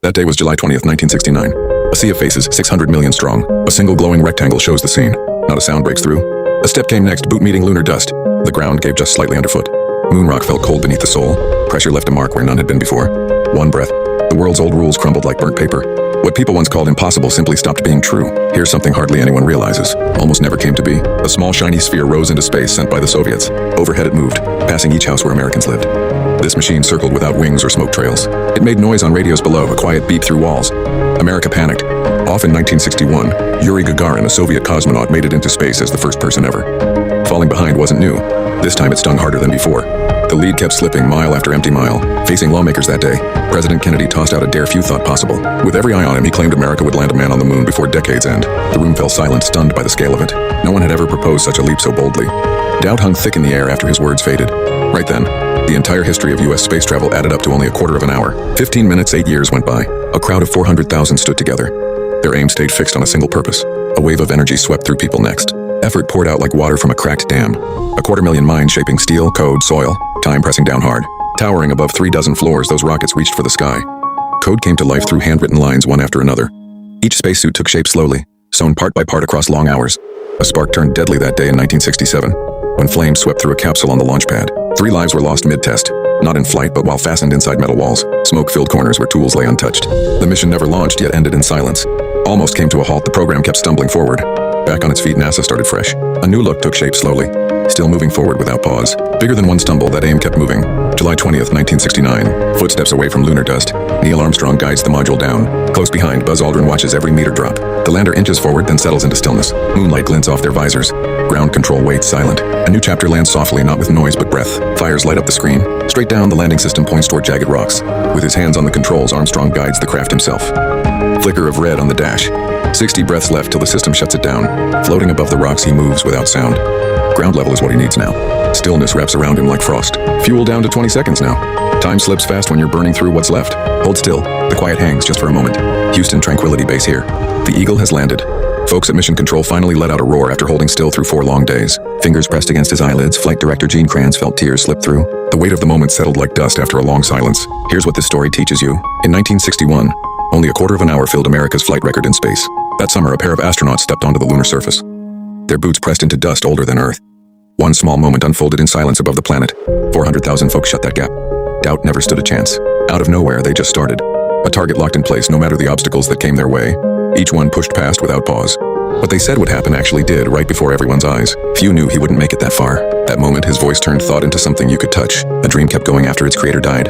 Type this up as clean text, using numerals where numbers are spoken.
That day was July 20th, 1969. A sea of faces, 600 million strong. A single glowing rectangle shows the scene. Not a sound breaks through. A step came next, boot meeting lunar dust. The ground gave just slightly underfoot. Moon rock felt cold beneath the sole. Pressure left a mark where none had been before. One breath. The world's old rules crumbled like burnt paper. What people once called impossible simply stopped being true. Here's something hardly anyone realizes. Almost never came to be. A small shiny sphere rose into space sent by the Soviets. Overhead it moved, passing each house where Americans lived. This machine circled without wings or smoke trails. It made noise on radios below, a quiet beep through walls. America panicked. Off in 1961, Yuri Gagarin, a Soviet cosmonaut, made it into space as the first person ever. Falling behind wasn't new. This time it stung harder than before. The lead kept slipping mile after empty mile. Facing lawmakers that day, President Kennedy tossed out a dare few thought possible. With every eye on him, he claimed America would land a man on the moon before decade's end. The room fell silent, stunned by the scale of it. No one had ever proposed such a leap so boldly. Doubt hung thick in the air after his words faded. Right then, the entire history of U.S. space travel added up to only a quarter of an hour. 15 minutes, 8 years went by. A crowd of 400,000 stood together. Their aim stayed fixed on a single purpose. A wave of energy swept through people next. Effort poured out like water from a cracked dam. 250,000 minds shaping steel, code, soil, time pressing down hard. Towering above 36 floors, those rockets reached for the sky. Code came to life through handwritten lines one after another. Each spacesuit took shape slowly, sewn part by part across long hours. A spark turned deadly that day in 1967, when flames swept through a capsule on the launch pad. 3 lives were lost mid-test, not in flight but while fastened inside metal walls, smoke-filled corners where tools lay untouched. The mission never launched, yet ended in silence. Almost came to a halt, the program kept stumbling forward. Back on its feet, NASA started fresh. A new look took shape slowly, still moving forward without pause. Bigger than one stumble, that aim kept moving. July 20th, 1969. Footsteps away from lunar dust. Neil Armstrong guides the module down. Close behind, Buzz Aldrin watches every meter drop. The lander inches forward, then settles into stillness. Moonlight glints off their visors. Ground control waits silent. A new chapter lands softly, not with noise but breath. Fires light up the screen. Straight down, the landing system points toward jagged rocks. With his hands on the controls, Armstrong guides the craft himself. Flicker of red on the dash. 60 breaths left till the system shuts it down. Floating above the rocks, he moves without sound. Ground level is what he needs now. Stillness wraps around him like frost. Fuel down to 20 seconds now. Time slips fast when you're burning through what's left. Hold still. The quiet hangs just for a moment. Houston Tranquility Base here. The Eagle has landed. Folks at Mission Control finally let out a roar after holding still through 4 long days. Fingers pressed against his eyelids, Flight Director Gene Kranz felt tears slip through. The weight of the moment settled like dust after a long silence. Here's what this story teaches you. In 1961, only a quarter of an hour filled America's flight record in space. That summer, a pair of astronauts stepped onto the lunar surface. Their boots pressed into dust older than Earth. One small moment unfolded in silence above the planet. 400,000 folks shut that gap. Doubt never stood a chance. Out of nowhere, they just started. A target locked in place no matter the obstacles that came their way. Each one pushed past without pause. What they said would happen actually did, right before everyone's eyes. Few knew he wouldn't make it that far. That moment, his voice turned thought into something you could touch. A dream kept going after its creator died.